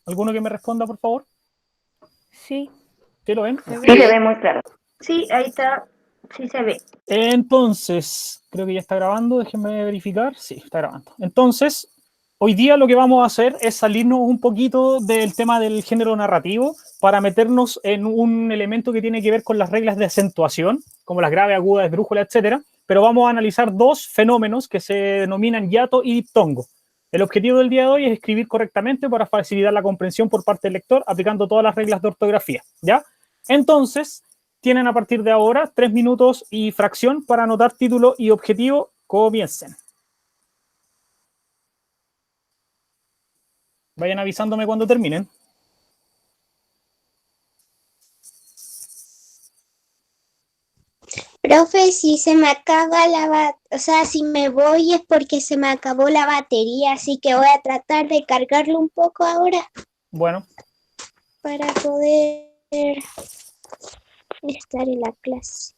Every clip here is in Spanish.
¿Alguno que me responda, por favor? Sí. ¿Sí lo ven? Se Sí, se ve. ve muy claro. Sí, ahí está. Sí se ve. Entonces, creo que ya está grabando, déjenme verificar. Sí, está grabando. Entonces, hoy día lo que vamos a hacer es salirnos un poquito del tema del género narrativo para meternos en un elemento que tiene que ver con las reglas de acentuación, como las graves, agudas, esdrújulas, etcétera. Pero vamos a analizar dos fenómenos que se denominan hiato y diptongo. El objetivo del día de hoy es escribir correctamente para facilitar la comprensión por parte del lector, aplicando todas las reglas de ortografía, ¿ya? Entonces, tienen a partir de ahora 3 minutos y fracción para anotar título y objetivo. Comiencen. Vayan avisándome cuando terminen. Profe, si se me acaba o sea, si me voy es porque se me acabó la batería, así que voy a tratar de cargarlo un poco ahora Bueno, para poder estar en la clase.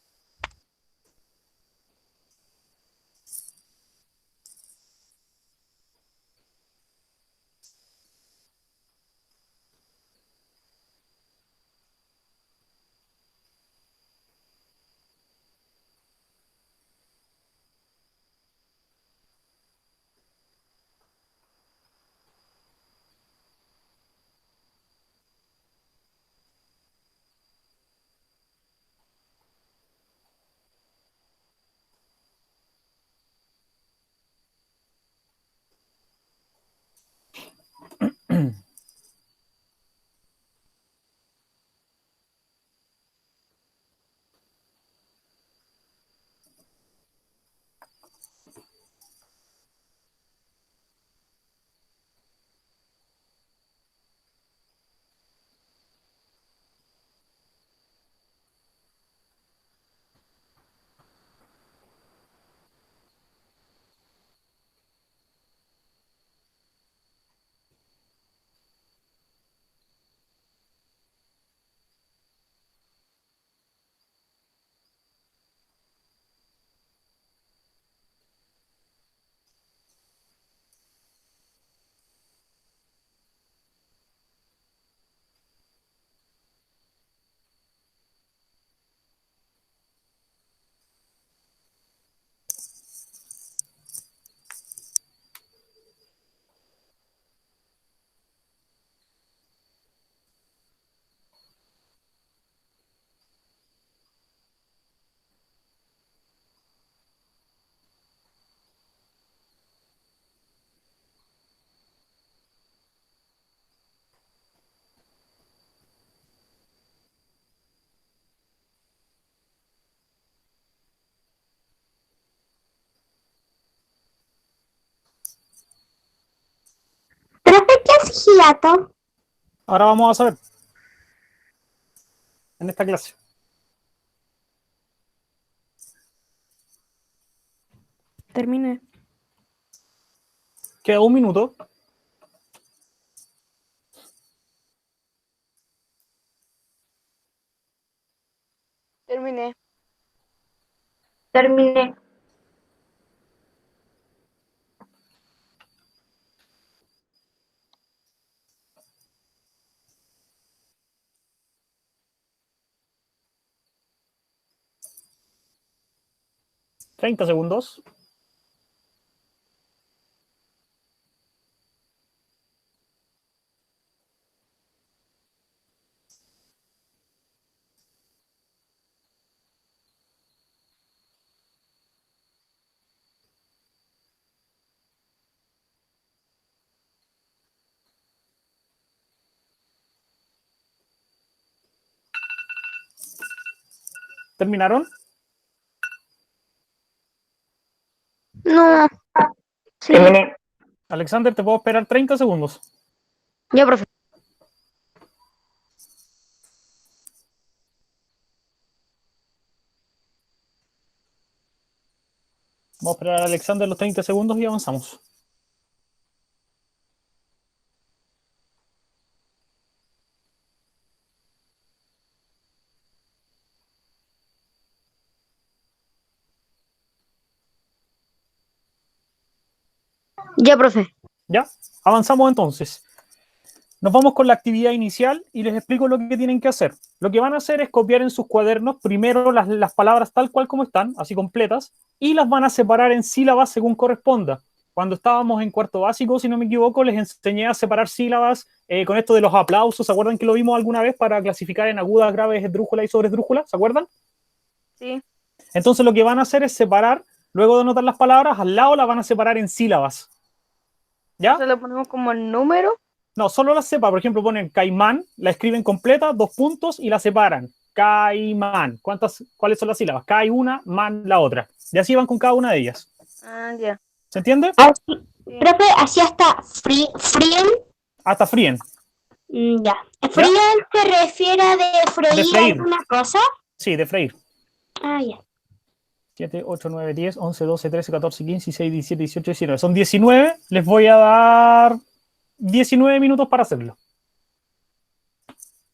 Profe, ¿qué es hiato? ahora vamos a saber en esta clase. Terminé. Queda 1 minuto. Terminé. Terminé. ¿30 segundos? ¿Terminaron? No, Sí. Terminé. Alexander, te puedo esperar 30 segundos. yo, profe. Vamos a esperar a Alexander los 30 segundos y avanzamos. Yo, profe. ¿Ya? Avanzamos entonces. Nos vamos con la actividad inicial y les explico lo que tienen que hacer. Lo que van a hacer es copiar en sus cuadernos primero las palabras tal cual como están, así completas, y las van a separar en sílabas según corresponda. Cuando estábamos en cuarto básico, si no me equivoco, les enseñé a separar sílabas con esto de los aplausos. ¿Se acuerdan que lo vimos alguna vez para clasificar en agudas, graves, esdrújula y sobresdrújula? ¿Se acuerdan? Sí. Entonces lo que van a hacer es separar, luego de anotar las palabras, al lado las van a separar en sílabas. ¿Ya? Se lo ponemos como número. No, solo las sepa. Por ejemplo, ponen caimán, la escriben completa, 2 puntos y la separan. Caimán. ¿Cuáles son las sílabas? Cai una, man la otra. Y así van con cada una de ellas. Ah, ya. ¿Se entiende? Así, Sí. profe, así hasta fríen. Hasta fríen. Ya. ¿Fríen se refiere a de freír, De freír. alguna cosa? Sí, de freír. Ah, ya. 7, 8, 9, 10, 11, 12, 13, 14, 15, 16, 17, 18, 19. Son 19. Les voy a dar 19 minutos para hacerlo.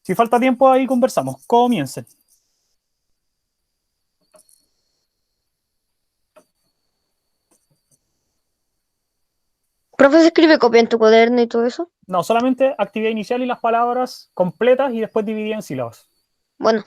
Si falta tiempo, ahí conversamos. Comiencen. ¿Profe se escribe copia en tu cuaderno y todo eso? No, solamente actividad inicial y las palabras completas y después dividida en sílabas. Bueno,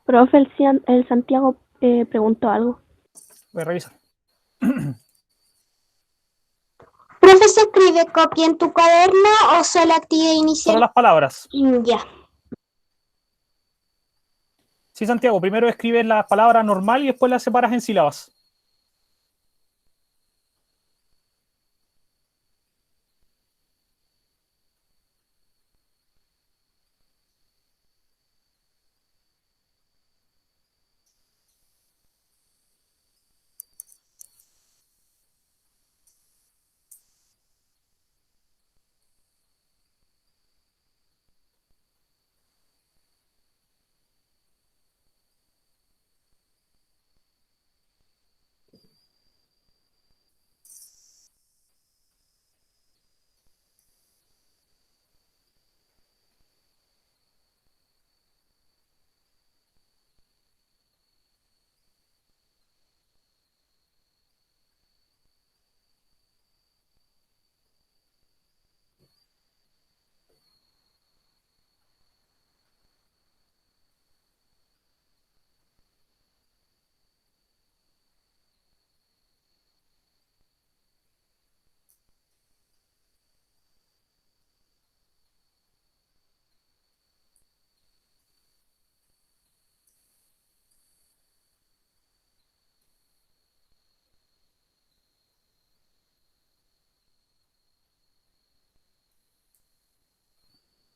Profe, el Santiago preguntó algo. Voy a revisar. ¿Profe se escribe copia en tu cuaderno o solo actividad Solo inicial? las palabras. Ya. Sí, Santiago, primero escribes la palabra normal y después las separas en sílabas.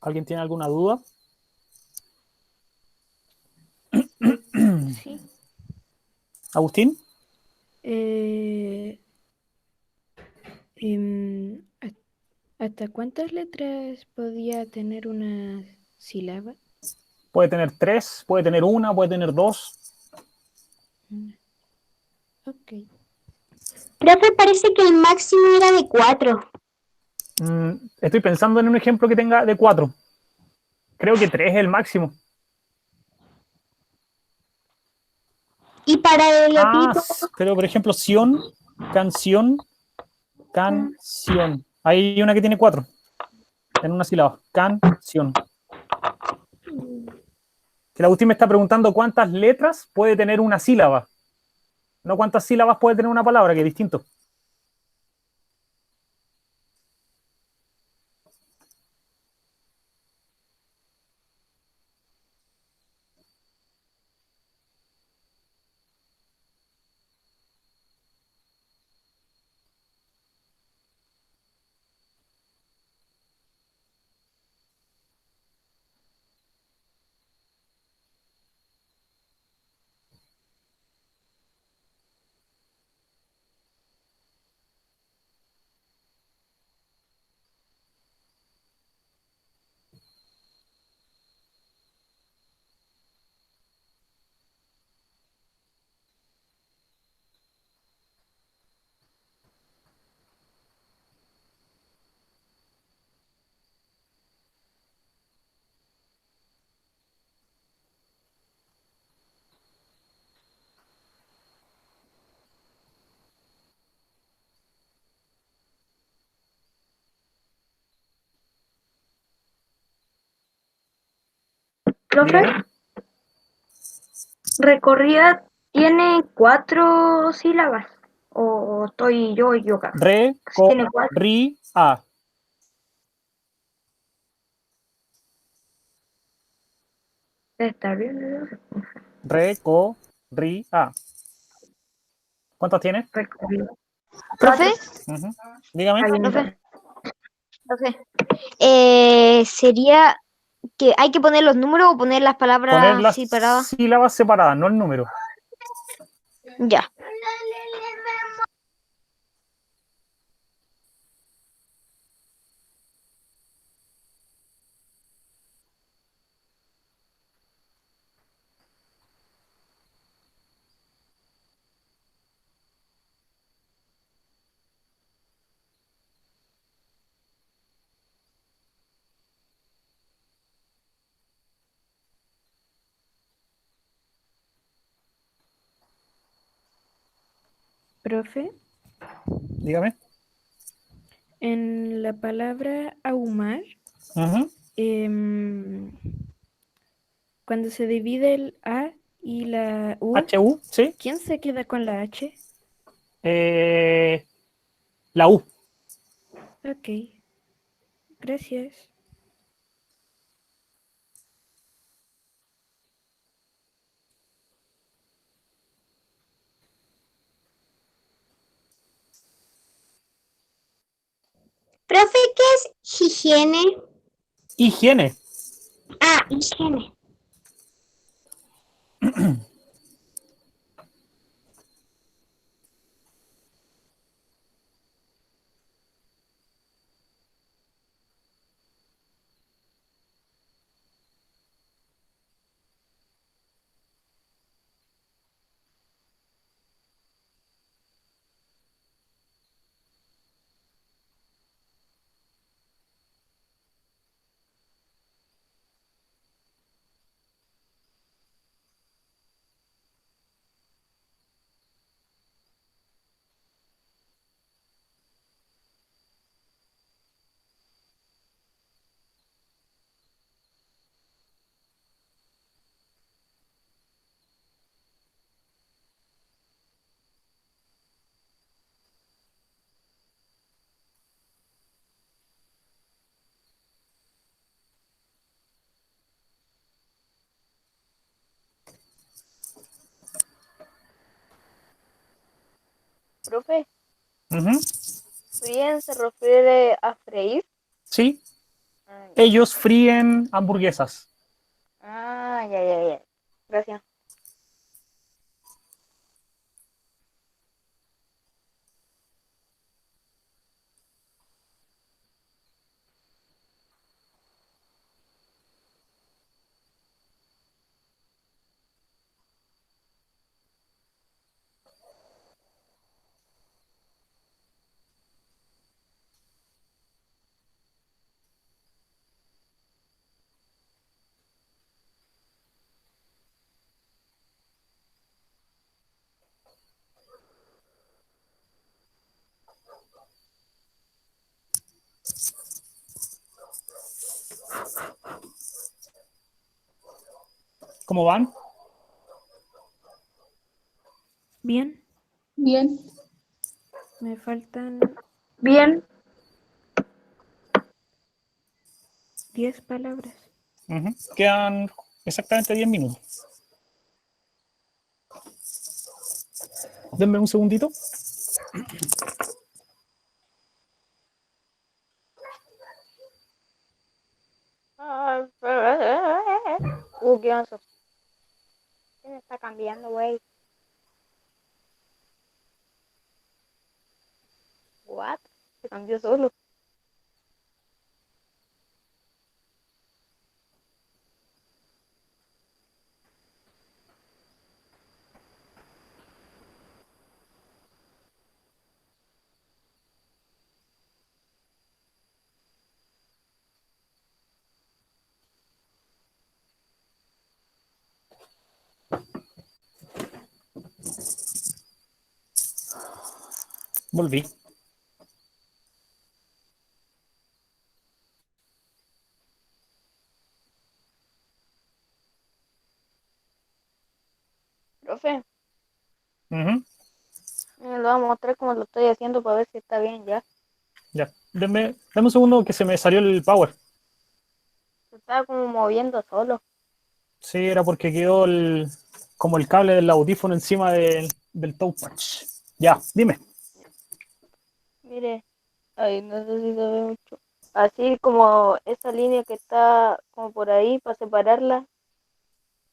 ¿Alguien tiene alguna duda? Sí. ¿Agustín? ¿Hasta cuántas letras podía tener una sílaba? Puede tener 3, puede tener 1, puede tener 2. Ok. Profe, parece que el máximo era de 4. Estoy pensando en un ejemplo que tenga de 4. Creo que 3 es el máximo. Y para el logotipo, Pero por ejemplo, sion, canción, canción. Hay una que tiene 4 en una sílaba. Canción. Que la Agustín me está preguntando cuántas letras puede tener una sílaba. No cuántas sílabas puede tener una palabra, que es distinto. Profe, Dígame. recorrida tiene 4 sílabas. O estoy yo equivocada. Re, co, Tiene 4. ri, a. Está bien. Re, co, ri, a. ¿Cuántas tiene? Recorrida. ¿Profe? Ujú. Dígame. Está bien, ¿Profe? ¿Profe? Sería que hay que poner los números o poner las Poner palabras las separadas. sílabas separadas, no el número. Ya. Profe, Dígame. en la palabra ahumar, Ujú. em, cuando se divide el A y la U, HU, sí. ¿quién se queda con la H? Eh, la U. Ok, gracias. Profe, ¿qué es higiene? Higiene. Ah, higiene. Profe, Ujú. fríen se refiere a freír. Sí. Ah, ya. Ellos fríen hamburguesas. Ah, ya, ya, ya. Gracias. ¿Cómo van? Bien, Bien. me faltan Bien, 10 palabras. Ujú. Quedan exactamente 10 minutos. Denme un segundito. ¿Qué oso? ¿Quién está cambiando, güey? What? Se cambió solo. Volví. Profe, Ujú. me lo voy a mostrar cómo lo estoy haciendo para ver si está bien ya. Ya. Dame un segundo que se me salió el power. Se estaba como moviendo solo. Sí, era porque quedó como el cable del audífono encima del touchpad. Ya, dime. Mire, ay, no sé si se ve mucho. Así como esa línea que está como por ahí para separarla.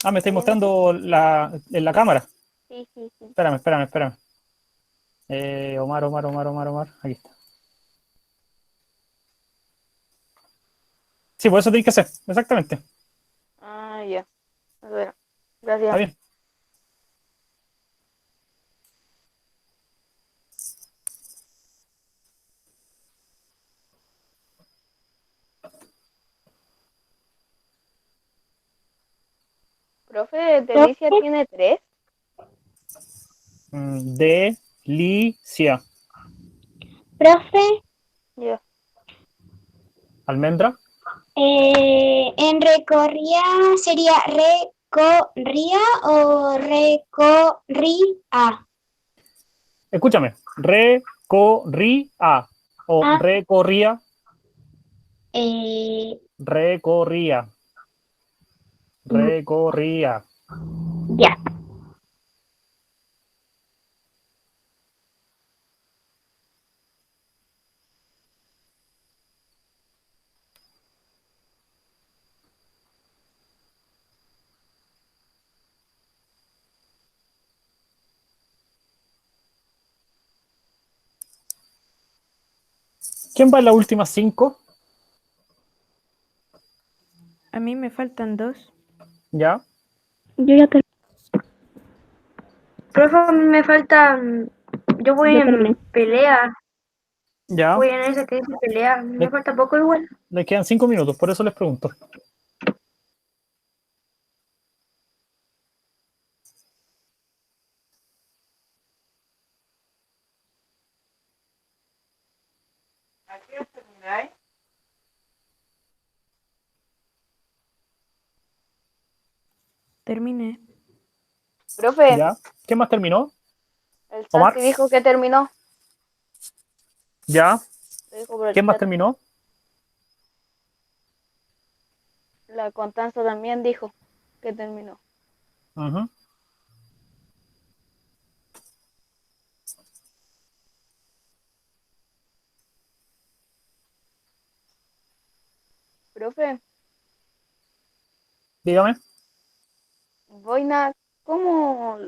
Ah, me ¿Está estáis viendo? mostrando en la cámara. Sí, sí, sí. Espérame. Omar. Aquí está. Sí, por eso tenéis que hacer. Exactamente. Ah, ya. A ver, Está gracias. bien. Profe, Delicia Profe, tiene 3. Delicia. profe, Ya. Almendra. en recorría sería recorría o recorría. Escúchame. Recorría. O Ah, recorría. eh, Recorría. Recorría. ya. ¿Quién va en las últimas 5? A mí me faltan 2. Ya. Yo ya, profe, a mí me falta. Yo voy ya en terminé. pelea. Ya. Voy en esa que dice pelea. Me Le, falta poco igual. le quedan 5 minutos, por eso les pregunto. Terminé. Profe, Ya. ¿Quién más terminó? el Omar. Santi dijo que terminó. Ya. Lo dijo por el ¿Quién más chat. terminó? La Constanza también dijo que terminó. Ujú. Profe, Dígame. Boina, ¿cómo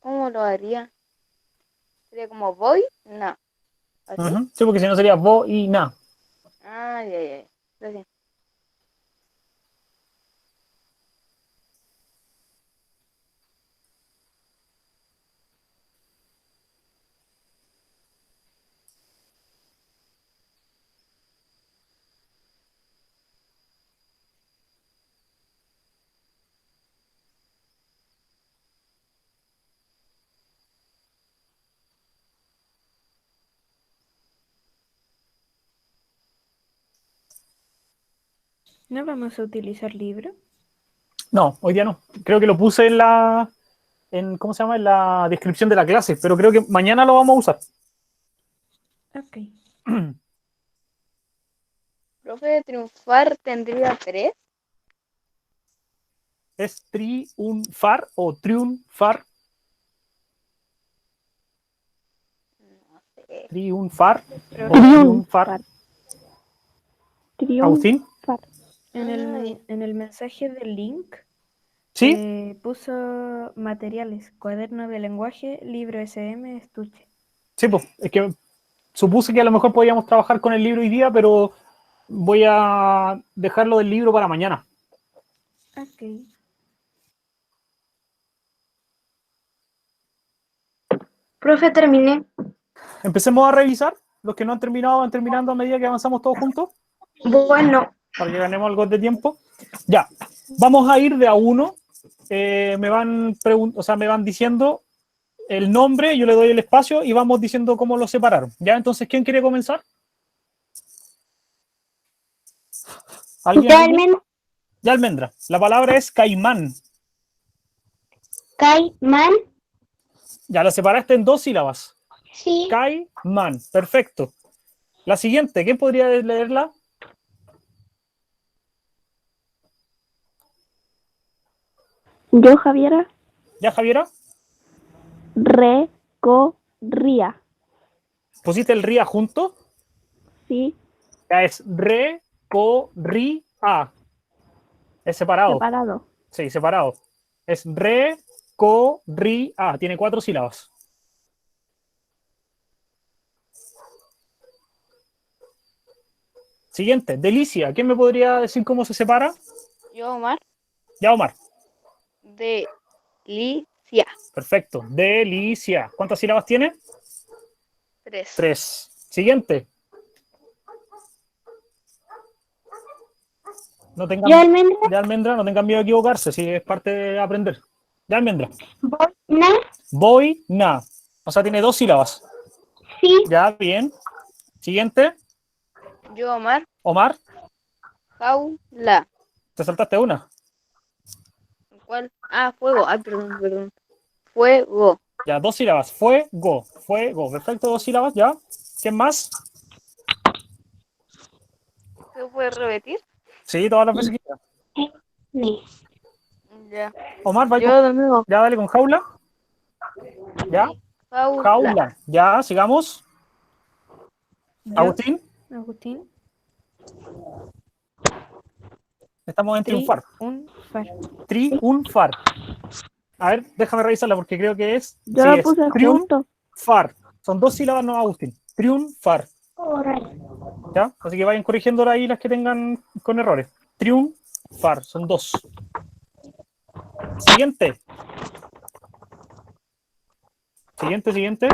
lo haría? Sería como voy, no. ¿Así? Ujú. Sí, porque si no sería boina. Ah, ya. Gracias. ¿No vamos a utilizar libro? No, hoy día no. Creo que lo puse en la, ¿cómo se llama? En la descripción de la clase, pero creo que mañana lo vamos a usar. Ok. Profe, triunfar tendría 3. ¿Es triunfar o triunfar? No sé. Triunfar o Triunfar. triunfar. Agustín, En el mensaje del link ¿sí? puso materiales, cuaderno de lenguaje, libro SM, estuche. Sí, pues, es que supuse que a lo mejor podíamos trabajar con el libro hoy día, pero voy a dejarlo del libro para mañana. Ok. Profe, terminé. Empecemos a revisar. Los que no han terminado van terminando a medida que avanzamos todos juntos, Bueno, para que ganemos algo de tiempo. Ya, vamos a ir de a uno. Me van diciendo el nombre, yo le doy el espacio y vamos diciendo cómo lo separaron. ¿Ya? Entonces, ¿quién quiere comenzar? ¿Alguien? Yo ¿Alguien? almendra, Ya, Almendra. La palabra es caimán. caimán, Ya la separaste en 2 sílabas. sí. Caimán. Perfecto. La siguiente, ¿quién podría leerla? Yo, Javiera, ¿Ya, Javiera? recorría, ¿Pusiste el ría junto? sí, Ya es re-co-ri-a. Es separado. separado. Sí, separado. Es re-co-ri-a. Tiene 4 sílabas. Siguiente, delicia. ¿Quién me podría decir cómo se separa? Yo, Omar. Ya, Omar. Delicia. Perfecto. Delicia. ¿Cuántas sílabas tiene? 3. 3. Siguiente. No tengan, Yo almendra, ya, Almendra, no tengan miedo a equivocarse, si es parte de aprender. Ya, Almendra. boina, Boina. O sea, tiene 2 sílabas. sí. Ya, bien. Siguiente. Yo, Omar. Omar, Jaula. te saltaste una. ¿Cuál? Ah, fuego. Ay, perdón. Fuego. Ya, 2 sílabas. Fuego. Fuego. Perfecto, 2 sílabas, ya. ¿Quién más? ¿Se puede repetir? Sí, todas las veces que quieras. Ne. Ya. Omar, va con, Yo de nuevo. ya dale con jaula. Ya. Jaula. Jaula. Ya, sigamos. Yo, Agustín, Agustín, estamos en triunfar. triunfar. Triunfar. A ver, déjame revisarla porque creo que es. Yo Sí, la es puse junto. triunfar. Son 2 sílabas, no, Agustín. Triunfar. ¿Ya? Así que vayan corrigiendo ahí las que tengan con errores. Triunfar. Son 2. Siguiente. Siguiente.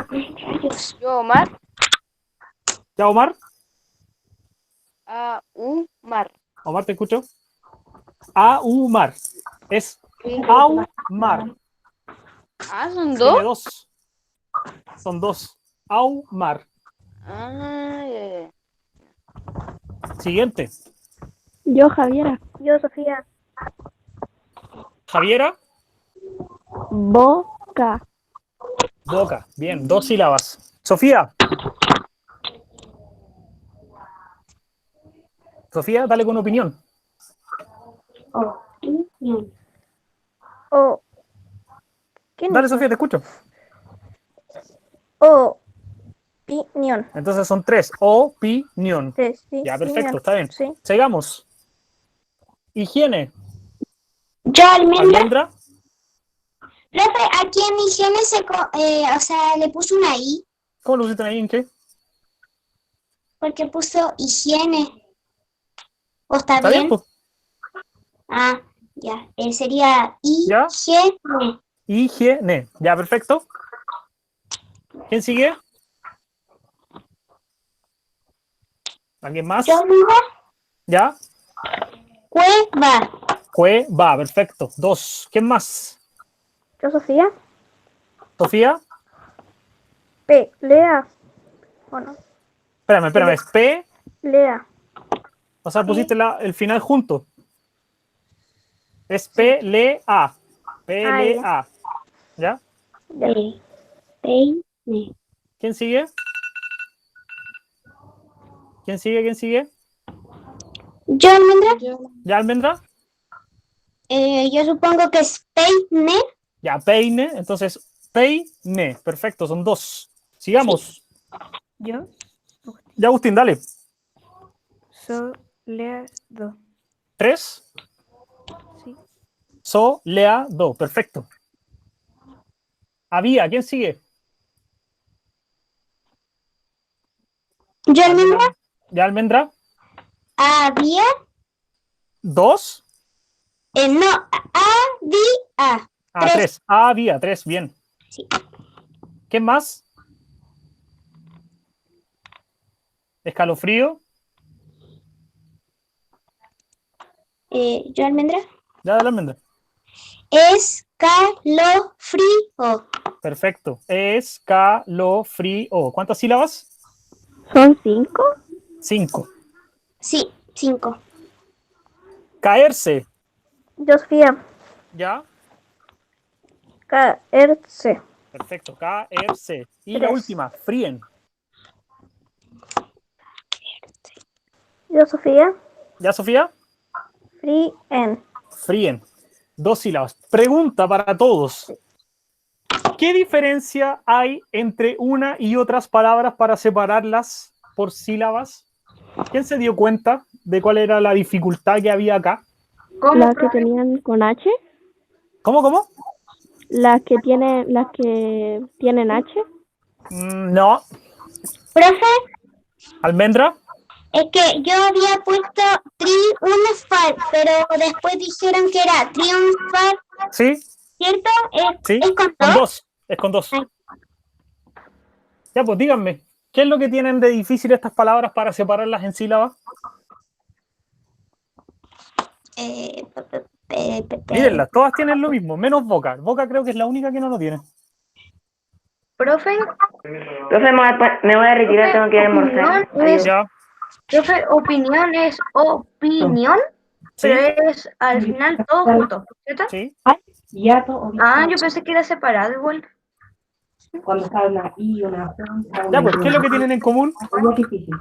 Yo, Omar. Ya, Omar. Ahumar. Omar, te escucho. Ahumar. Es Sí. ahumar. Ah, ¿son Tiene 2? 2. Son 2. Ahumar. Ah, ya. Siguiente. Yo, Javiera, yo, Sofía. Javiera. boca, Boca. Bien, 2 sílabas. Sofía. Sofía, dale con opinión. Opinión. O. ¿Qué Dale, no? Sofía, te escucho. Opinión. Entonces son 3. Opinión. Sí, Ya, perfecto, está bien. Sí. Sigamos. Higiene. Yo almendra, Almendra. profe, aquí en higiene o sea, le puso una I ¿Cómo lo pusiste ahí? ¿En qué? porque puso higiene. ¿O está ¿Está bien? bien? Pues? Ah, ya. Sería ¿Ya? higiene. Higiene. Ya, perfecto. ¿Quién sigue? ¿Alguien más? Yo almendra, ¿Ya? cueva. Va, perfecto. 2. ¿Quién más? Yo, Sofía. Sofía. Lea. ¿O no? Espérame. Es P. Lea. O sea, pusiste el final junto. Es pelea. Pelea. ¿Ya? Peine. ¿Quién sigue? ¿Quién sigue? ¿Quién sigue? Yo, Almendra, ¿Ya, Almendra? yo supongo que es peine. Ya, peine. Entonces, peine. Perfecto, son 2. Sigamos. Yo, Ya, Agustín, dale. soleado. 3. Sí. Soleado. Perfecto. Había. ¿Quién sigue? Yo, Almendra, ¿Ya, Almendra? había, 2. no, había. 3. Había. 3. Bien. Sí. ¿Qué más? Escalofrío. Yo, Almendra, Ya, dale, Almendra. escalofrío. Perfecto. Escalofrío. ¿Cuántas sílabas? ¿Son 5? 5. Sí, 5. Caerse. Yo, Sofía. ¿Ya? Caerse. Perfecto. Caerse. Y la 3. última, fríen. Yo, Sofía. ¿Ya, Sofía? Fríen. Fríen. 2 sílabas. Pregunta para todos. ¿Qué diferencia hay entre una y otras palabras para separarlas por sílabas? ¿Quién se dio cuenta de cuál era la dificultad que había acá? ¿Cómo, ¿Las que profe? tenían con H? ¿Cómo? ¿Las que tienen H? No. Profe, ¿Almendra? es que yo había puesto triunfal, pero después dijeron que era triunfal, ¿Sí? ¿cierto? ¿Sí? ¿Es con Con 2? 2. Es con 2. Ay. Ya, pues díganme. ¿Qué es lo que tienen de difícil estas palabras para separarlas en sílabas? Mírenlas, todas tienen lo mismo, menos Boca. Boca creo que es la única que no lo tiene. Profe, Profe, me voy a retirar, tengo que ir a almorzar. opinión es, Ya, profe, opinión es opinión, ¿sí? pero es al final todo junto, ¿cierto? ¿Sí? Ah, yo pensé que era separado igual. Cuando está una I, una junta, Ya, pues, ¿qué es lo que tienen en común? Es difícil.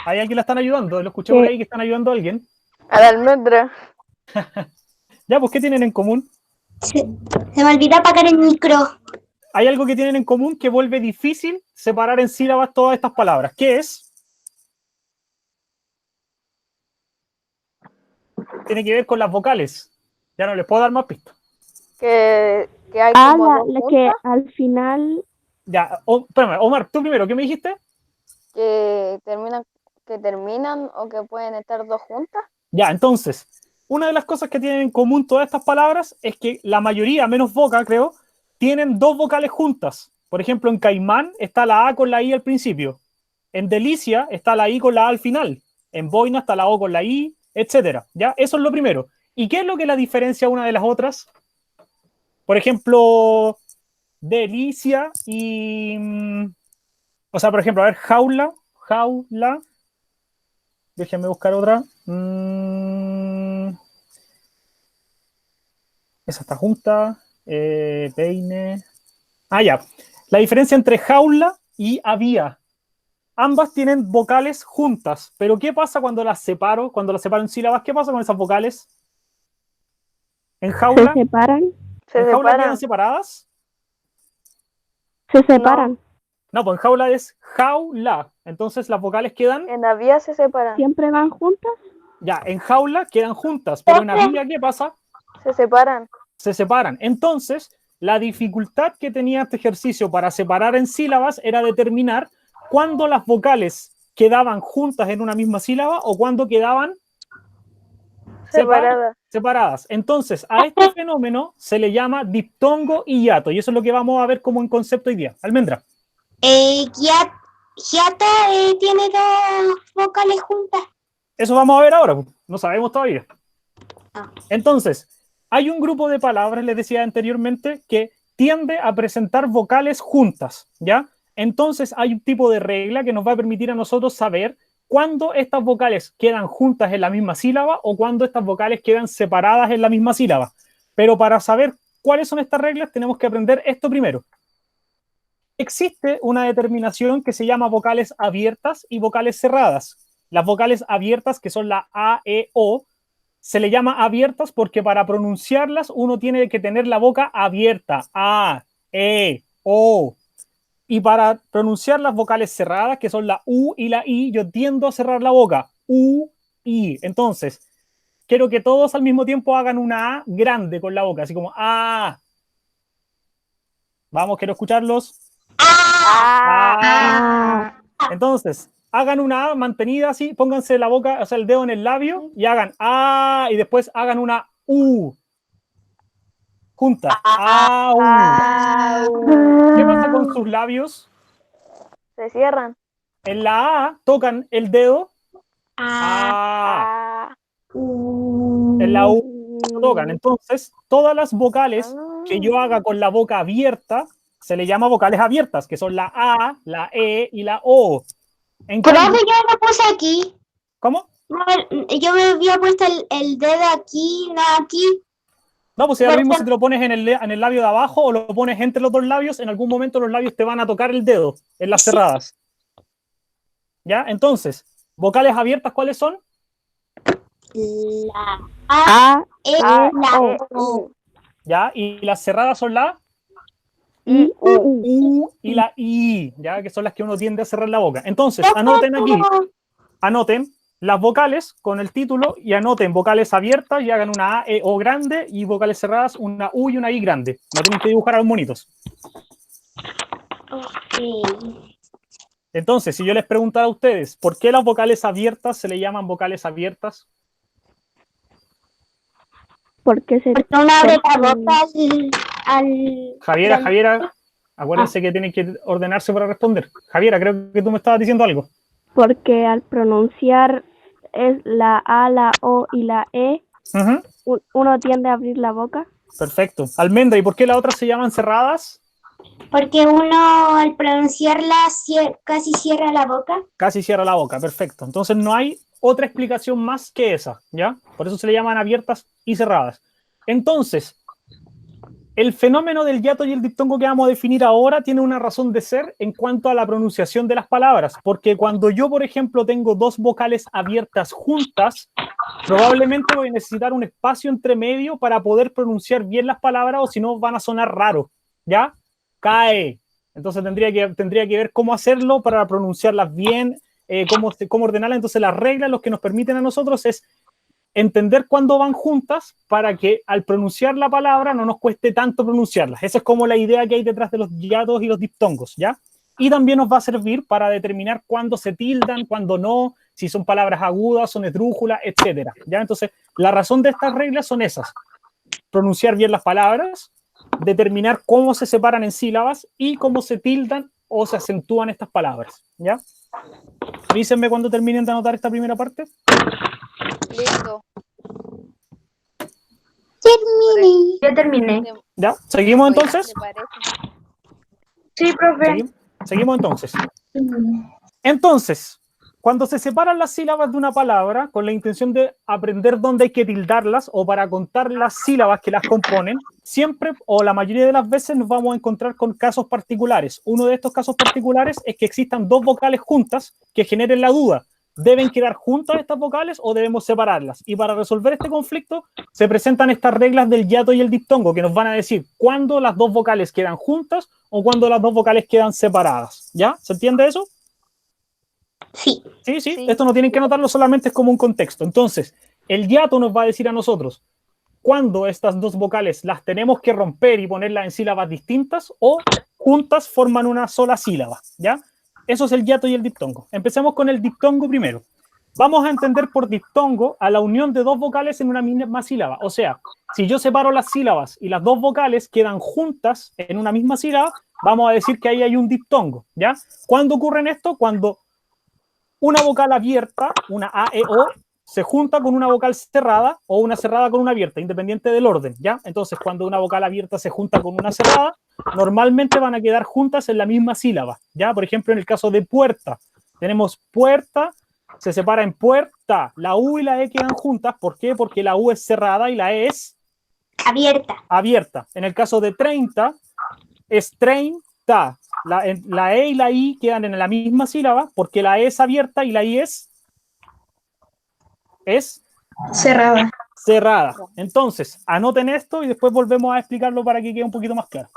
Hay alguien que la están ayudando. Lo escuché por ahí que están ayudando a alguien. A la almendra. Ya, pues, ¿qué tienen en común? Se me olvidó apagar el micro. Hay algo que tienen en común que vuelve difícil separar en sílabas todas estas palabras. ¿Qué es? Tiene que ver con las vocales. Ya no les puedo dar más pistas. Que hay Ah, como dos la juntas que al final. Ya, espérame, Omar, tú primero, ¿qué me dijiste? que terminan o que pueden estar dos juntas. Ya, entonces, una de las cosas que tienen en común todas estas palabras es que la mayoría, menos Boca, creo, tienen 2 vocales juntas. Por ejemplo, en Caimán está la A con la I al principio. En Delicia está la I con la A al final. En Boina está la O con la I, etcétera. ¿Ya? Eso es lo primero. ¿Y qué es lo que la diferencia una de las otras? Por ejemplo, Delicia y... O sea, por ejemplo, a ver, jaula. Déjenme buscar otra. Esa está junta. Peine. Ah, ya. La diferencia entre jaula y había. Ambas tienen vocales juntas. Pero ¿qué pasa cuando las separo? Cuando las separo en sílabas, ¿qué pasa con esas vocales? En ¿Se jaula, separan? Se ¿en jaula quedan separan. separadas? Se separan. No, pues en jaula es jaula. Entonces las vocales quedan, En la vía se separan. ¿Siempre van juntas? ya, en jaula quedan juntas. Pero en había, ¿qué pasa? Se separan. Se separan. Entonces, la dificultad que tenía este ejercicio para separar en sílabas era determinar cuándo las vocales quedaban juntas en una misma sílaba o cuándo quedaban Separadas. separadas. Entonces, a este fenómeno se le llama diptongo y hiato, y eso es lo que vamos a ver como en concepto hoy día. Almendra. Hiata tiene 2 vocales juntas. Eso vamos a ver ahora, no sabemos todavía. Ah. Entonces, hay un grupo de palabras, les decía anteriormente, que tiende a presentar vocales juntas, ¿ya? Entonces, hay un tipo de regla que nos va a permitir a nosotros saber cuándo estas vocales quedan juntas en la misma sílaba o cuándo estas vocales quedan separadas en la misma sílaba. Pero para saber cuáles son estas reglas tenemos que aprender esto primero. Existe una determinación que se llama vocales abiertas y vocales cerradas. Las vocales abiertas, que son la A, E, O, se le llama abiertas porque para pronunciarlas uno tiene que tener la boca abierta. A, E, O. Y para pronunciar las vocales cerradas, que son la U y la I, yo tiendo a cerrar la boca. U, I. Entonces, quiero que todos al mismo tiempo hagan una A grande con la boca, así como A. Vamos, quiero escucharlos. A. Entonces, hagan una A mantenida así, pónganse la boca, o sea, el dedo en el labio y hagan A y después hagan una U. Junta. A, U. ¿Qué pasa con sus labios? Se cierran. En la A tocan el dedo. A. En la U tocan. Entonces, todas las vocales que yo haga con la boca abierta se le llama vocales abiertas, que son la A, la E y la O. En Profe, cambio, yo lo puse aquí. ¿cómo? No, yo me había puesto el dedo aquí, no aquí. No, pues si ahora mismo si te lo pones en el labio de abajo o lo pones entre los dos labios, en algún momento los labios te van a tocar el dedo en las cerradas. ¿Ya? Entonces, vocales abiertas, ¿cuáles son? La A, E, la O. ¿Ya? Y las cerradas son la I, U y la I, ¿ya? Que son las que uno tiende a cerrar la boca. Entonces, anoten aquí, anoten las vocales con el título y anoten vocales abiertas y hagan una A, E, O grande y vocales cerradas, una U y una I grande. No tienen que dibujar a los monitos. Entonces, si yo les preguntara a ustedes, ¿por qué las vocales abiertas se le llaman vocales abiertas? porque se Porque uno abre la boca al Javiera, acuérdense que tienen que ordenarse para responder. Javiera, creo que tú me estabas diciendo algo. porque al pronunciar es la A, la O y la E, uno tiende a abrir la boca. Perfecto. Almendra, ¿y por qué las otras se llaman cerradas? Porque uno al pronunciarla casi cierra la boca. Casi cierra la boca, perfecto. Entonces no hay otra explicación más que esa, ¿ya? Por eso se le llaman abiertas y cerradas. Entonces, el fenómeno del hiato y el diptongo que vamos a definir ahora tiene una razón de ser en cuanto a la pronunciación de las palabras, porque cuando yo, por ejemplo, tengo dos vocales abiertas juntas, probablemente voy a necesitar un espacio entre medio para poder pronunciar bien las palabras o si no van a sonar raro, ¿ya? Cae. Entonces tendría que ver cómo hacerlo para pronunciarlas bien, cómo ordenarlas. Entonces las reglas lo que nos permiten a nosotros es entender cuándo van juntas para que al pronunciar la palabra no nos cueste tanto pronunciarlas. Esa es como la idea que hay detrás de los hiatos y los diptongos, ¿ya? Y también nos va a servir para determinar cuándo se tildan, cuándo no, si son palabras agudas, son esdrújulas, etcétera, ¿ya? Entonces, la razón de estas reglas son esas. Pronunciar bien las palabras, determinar cómo se separan en sílabas y cómo se tildan o se acentúan estas palabras, ¿ya? Avísenme cuando terminen de anotar esta primera parte. Listo. Terminé. Ya terminé. ¿Ya? ¿Seguimos entonces? ¿Te parece? Sí, profe. Seguimos entonces. Entonces, cuando se separan las sílabas de una palabra con la intención de aprender dónde hay que tildarlas o para contar las sílabas que las componen, siempre o la mayoría de las veces nos vamos a encontrar con casos particulares. Uno de estos casos particulares es que existan dos vocales juntas que generen la duda. ¿Deben quedar juntas estas vocales o debemos separarlas? Y para resolver este conflicto se presentan estas reglas del hiato y el diptongo que nos van a decir cuándo las dos vocales quedan juntas o cuándo las dos vocales quedan separadas. ¿Ya? ¿Se entiende eso? Sí. Sí. Esto no tienen que anotarlo, solamente es como un contexto. Entonces, el hiato nos va a decir a nosotros cuándo estas dos vocales las tenemos que romper y ponerlas en sílabas distintas o juntas forman una sola sílaba. ¿Ya? Eso es el hiato y el diptongo. Empecemos con el diptongo primero. Vamos a entender por diptongo a la unión de dos vocales en una misma sílaba. O sea, si yo separo las sílabas y las dos vocales quedan juntas en una misma sílaba, vamos a decir que ahí hay un diptongo, ¿ya? ¿Cuándo ocurre en esto? Cuando una vocal abierta, una A, E, O, se junta con una vocal cerrada o una cerrada con una abierta, independiente del orden, ¿ya? Entonces, cuando una vocal abierta se junta con una cerrada, normalmente van a quedar juntas en la misma sílaba, ¿ya? Por ejemplo, en el caso de puerta, tenemos puerta Se separa en puerta. La U y la E quedan juntas. ¿Por qué? Porque la U es cerrada y la E es abierta. En el caso de 30, es 30. La E y la I quedan en la misma sílaba porque la E es abierta y la I es cerrada. Entonces, anoten esto y después volvemos a explicarlo para que quede un poquito más claro.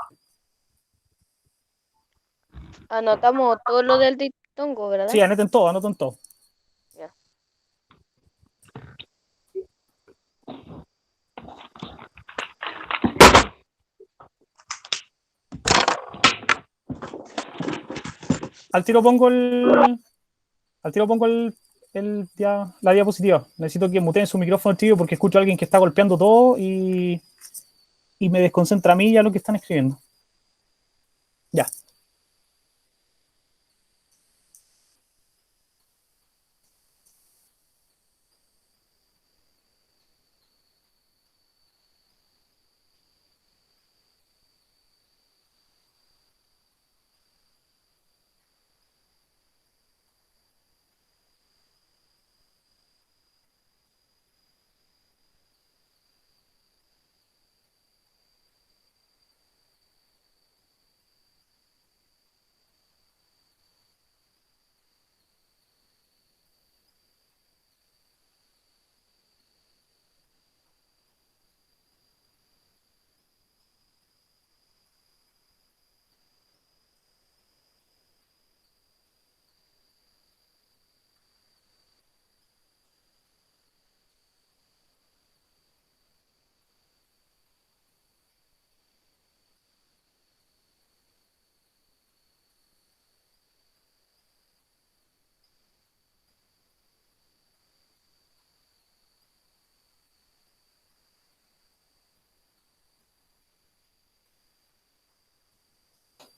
Anotamos todo lo del diptongo, ¿verdad? Sí, anoten todo, anoten todo. Ya. Al tiro pongo la diapositiva. Necesito que muteen su micrófono, tío, porque escucho a alguien que está golpeando todo y me desconcentra a mí ya lo que están escribiendo. Ya.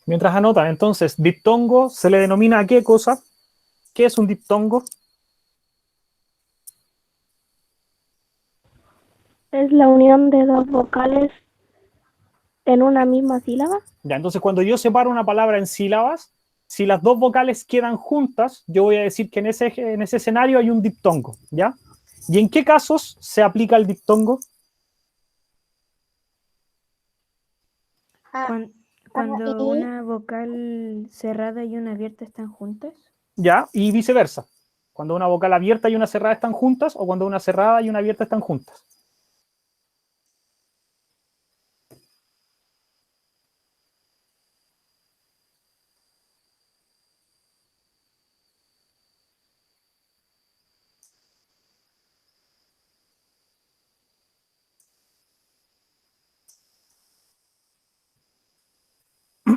Mientras anotan, entonces, diptongo se le denomina ¿a qué cosa? ¿Qué es un diptongo? Es la unión de dos vocales en una misma sílaba. Ya, entonces cuando yo separo una palabra en sílabas, si las dos vocales quedan juntas, yo voy a decir que en ese escenario hay un diptongo, ¿ya? ¿Y en qué casos se aplica el diptongo? Cuando una vocal cerrada y una abierta están juntas. ¿Ya? Y viceversa. Cuando una vocal abierta y una cerrada están juntas, o cuando una cerrada y una abierta están juntas.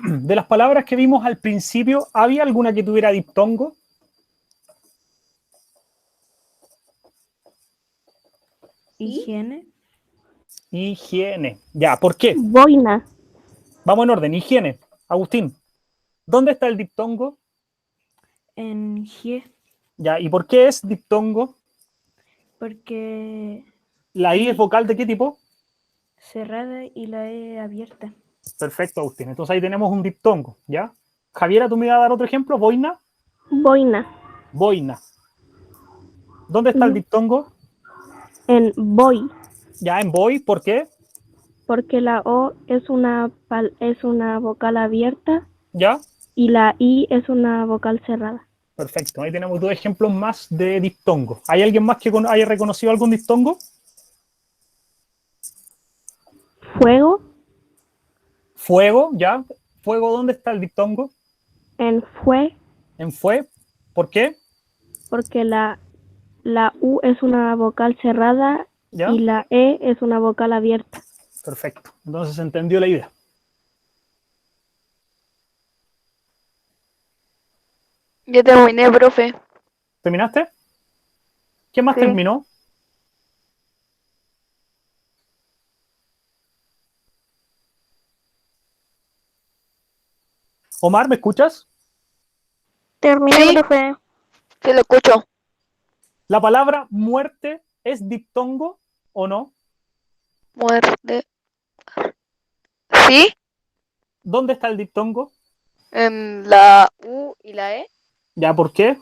De las palabras que vimos al principio, ¿había alguna que tuviera diptongo? Higiene. Higiene. Ya, ¿por qué? Boina. Vamos en orden. Higiene. Agustín, ¿dónde está el diptongo? En G. Ya, ¿y por qué es diptongo? Porque ¿La I es vocal de qué tipo? cerrada y la E abierta. Perfecto, Agustín. Entonces ahí tenemos un diptongo, ¿ya? Javiera, ¿tú me vas a dar otro ejemplo? ¿Boina? Boina. Boina. ¿Dónde está el diptongo? En boy. Ya, en boy. ¿Por qué? Porque la O es una vocal abierta. ¿Ya? Y la I es una vocal cerrada. Perfecto. Ahí tenemos dos ejemplos más de diptongo. ¿Hay alguien más que haya reconocido algún diptongo? Fuego. Fuego, ¿ya? ¿Fuego dónde está el diptongo? En fue. En fue. ¿Por qué? Porque la U es una vocal cerrada. ¿Ya? Y la E es una vocal abierta. Perfecto. Entonces se entendió la idea. Ya terminé, profe. ¿Terminaste? ¿Quién más Sí. terminó? Omar, ¿me escuchas? Terminé, Sí. profe. Sí, lo escucho. ¿La palabra muerte es diptongo o no? Muerte. ¿Sí? ¿Dónde está el diptongo? En la U y la E. ¿Ya por qué?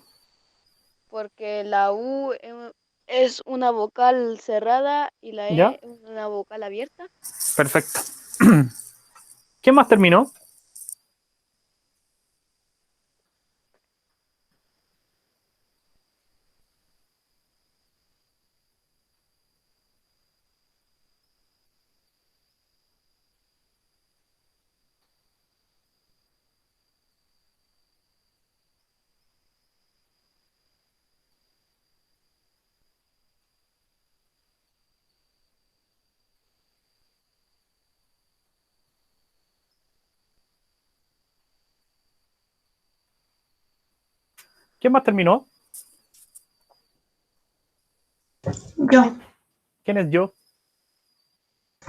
porque la U es una vocal cerrada y la ¿Ya? E es una vocal abierta. Perfecto. ¿Quién más terminó? ¿Quién más terminó? Yo, ¿Quién es yo?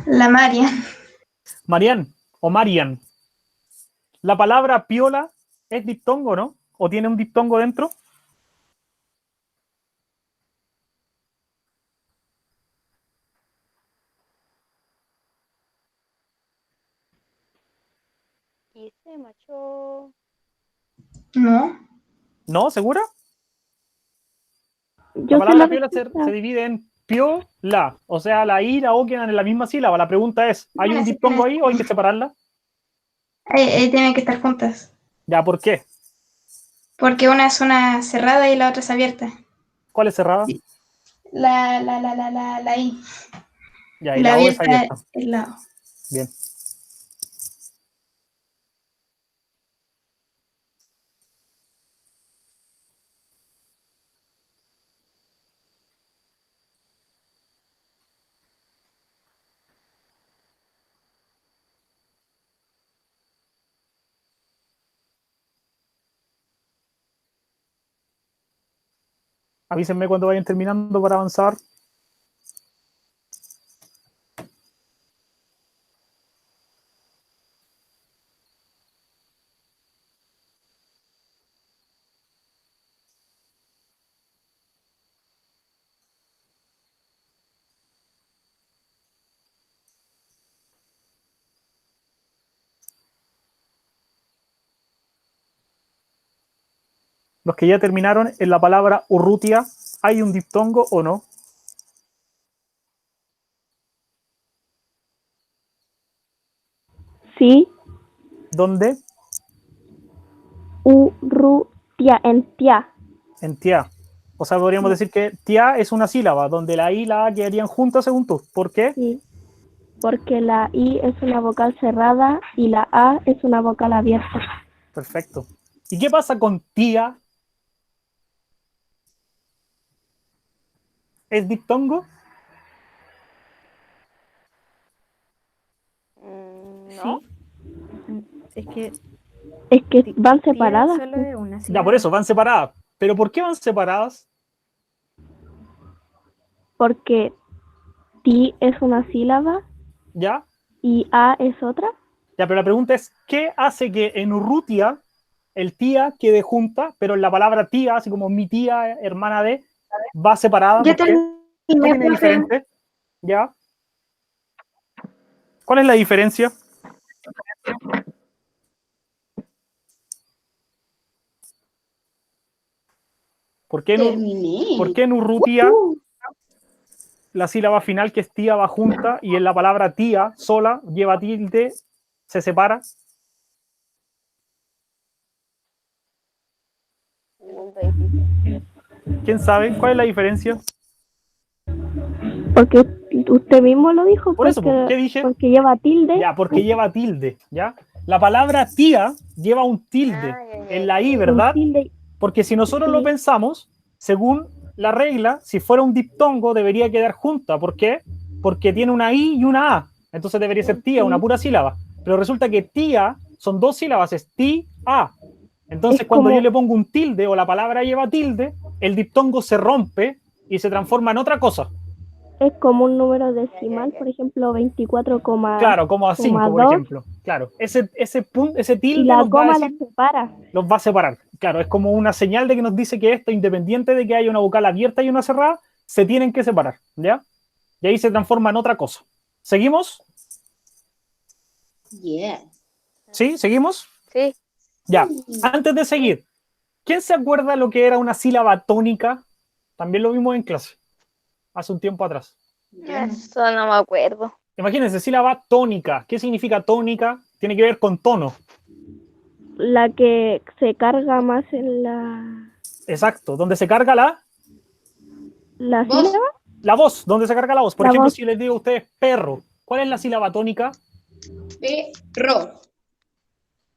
la María. Marian o Marian. ¿La palabra piola es diptongo, no? ¿O tiene un diptongo dentro? Y se marchó. No. ¿No? ¿Segura? Yo La sé la palabra piola respuesta. se divide en pio-la. O sea, la I y la O quedan en la misma sílaba. La pregunta es, ¿hay un diptongo ahí o hay que separarla? Tienen que estar juntas. Ya, ¿por qué? Porque una es una cerrada y la otra es abierta. ¿Cuál es cerrada? La I. Ya, Y y la la O es abierta abierta. es la O. Bien. Avísenme cuando vayan terminando para avanzar. Los que ya terminaron, en la palabra urrutia, ¿hay un diptongo o no? Sí, ¿Dónde? urrutia, en tia. En tia. O sea, podríamos decir que tia es una sílaba, donde la I y la A quedarían juntas según tú. ¿Por qué? Sí, porque la I es una vocal cerrada y la A es una vocal abierta. Perfecto. ¿Y qué pasa con tía? ¿Es diptongo? No. Sí. Es que Es que van tía separadas. solo es una Ya, sílaba. por eso, van separadas. ¿Pero por qué van separadas? Porque ti es una sílaba ¿Ya? y A es otra. Ya, pero la pregunta es, ¿qué hace que en urrutia el tía quede junta, pero en la palabra tía, así como mi tía, hermana de, va separada? Ya ¿Por qué? ¿Qué terminé, tiene profe. diferente? ¿Ya? ¿Cuál es la diferencia? ¿Por qué en urrutia la sílaba final, que es tía, va junta y en la palabra tía sola lleva tilde, se separa? Pregunta difícil. ¿Quién sabe? ¿Cuál es la diferencia? Porque usted mismo lo dijo. Por eso, porque, ¿qué dije? Porque lleva tilde. Ya, porque lleva tilde, ¿ya? La palabra tía lleva un tilde en la I, ¿verdad? Tilde. Porque si nosotros Sí. lo pensamos, según la regla, si fuera un diptongo debería quedar junta. ¿Por qué? Porque tiene una I y una A. Entonces debería ser tía, una pura sílaba. Pero resulta que tía son dos sílabas, es ti-a. Entonces, cuando yo le pongo un tilde o la palabra lleva tilde, el diptongo se rompe y se transforma en otra cosa. Es como un número decimal, por ejemplo, 24, Claro, como a 5, por 2, ejemplo. Claro, ese tilde y la nos va a coma decir, los separa. los va a separar. Claro, es como una señal de que nos dice que esto, independiente de que haya una vocal abierta y una cerrada, se tienen que separar, ¿ya? Y ahí se transforma en otra cosa. ¿Seguimos? Yeah. ¿Sí? ¿Seguimos? Sí. Ya. Antes de seguir, ¿Quién se acuerda lo que era una sílaba tónica? También lo vimos en clase, hace un tiempo atrás. Eso no me acuerdo. Imagínense, sílaba tónica. ¿Qué significa tónica? Tiene que ver con tono. La que se carga más en la Exacto, donde se carga la ¿Voz? sílaba. La voz, ¿dónde se carga la voz? Por La ejemplo, voz. si les digo a ustedes perro, ¿cuál es la sílaba tónica? Perro.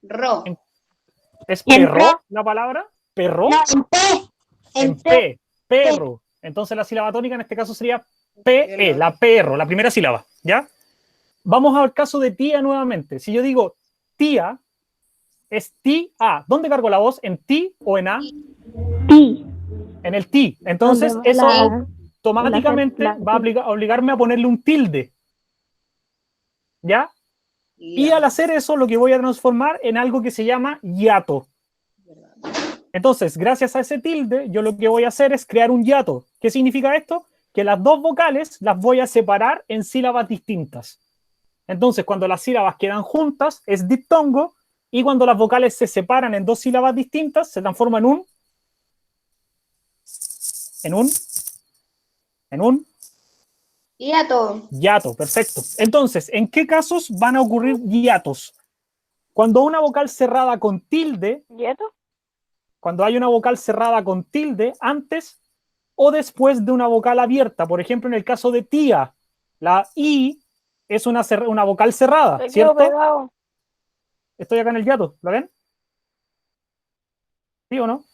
Ro. ¿Es En perro P. la palabra? ¿Perro? No, en P. En P, perro. Entonces la sílaba tónica en este caso sería PE, la perro, la primera sílaba, ¿ya? Vamos al caso de tía nuevamente. Si yo digo tía, es tía. ¿Dónde cargo la voz? ¿En ti o en a? Ti. En el ti. Entonces Donde eso la- automáticamente la- va a obligarme a ponerle un tilde, ¿ya? Y al hacer eso, lo que voy a transformar en algo que se llama hiato. Entonces, gracias a ese tilde, yo lo que voy a hacer es crear un hiato. ¿Qué significa esto? Que las dos vocales las voy a separar en sílabas distintas. Entonces, cuando las sílabas quedan juntas, es diptongo, y cuando las vocales se separan en dos sílabas distintas, se transforma en un Hiato. hiato. Perfecto. Entonces, ¿en qué casos van a ocurrir hiatos? Cuando una vocal cerrada con tilde, ¿Hiato? cuando hay una vocal cerrada con tilde antes o después de una vocal abierta. Por ejemplo, en el caso de tía, la I es una vocal cerrada, Se quedó ¿cierto? pegado. Estoy acá en el hiato, ¿lo ven? ¿Sí o no?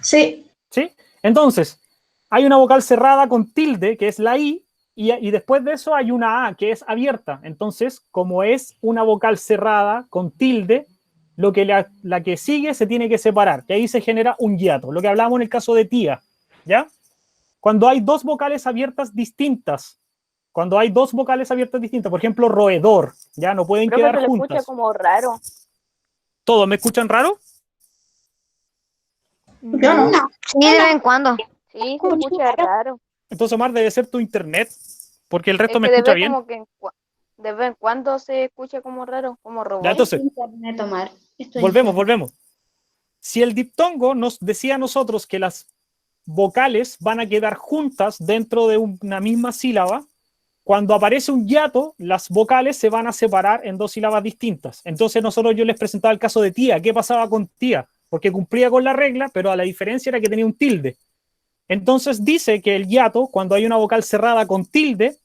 Sí. ¿Sí? Entonces, hay una vocal cerrada con tilde, que es la I, y después de eso hay una A, que es abierta. Entonces, como es una vocal cerrada con tilde, la que sigue se tiene que separar, que ahí se genera un hiato, lo que hablamos en el caso de tía, ¿ya? Cuando hay dos vocales abiertas distintas, por ejemplo, roedor, ya no pueden Profe, quedar se le escucha juntas. como raro. ¿Todos me escuchan raro? Yo no. Sí, de vez en cuando. Sí, se escucha raro. Entonces, Omar, debe ser tu internet, porque el Es resto me que de escucha vez bien. como que de vez en cuando se escucha como raro, como Ya, robot. entonces, Internet, Omar. volvemos. Si el diptongo nos decía a nosotros que las vocales van a quedar juntas dentro de una misma sílaba, cuando aparece un hiato, las vocales se van a separar en dos sílabas distintas. Entonces yo les presentaba el caso de tía. ¿Qué pasaba con tía? Porque cumplía con la regla, pero a la diferencia era que tenía un tilde. Entonces dice que el hiato, cuando hay una vocal cerrada con tilde,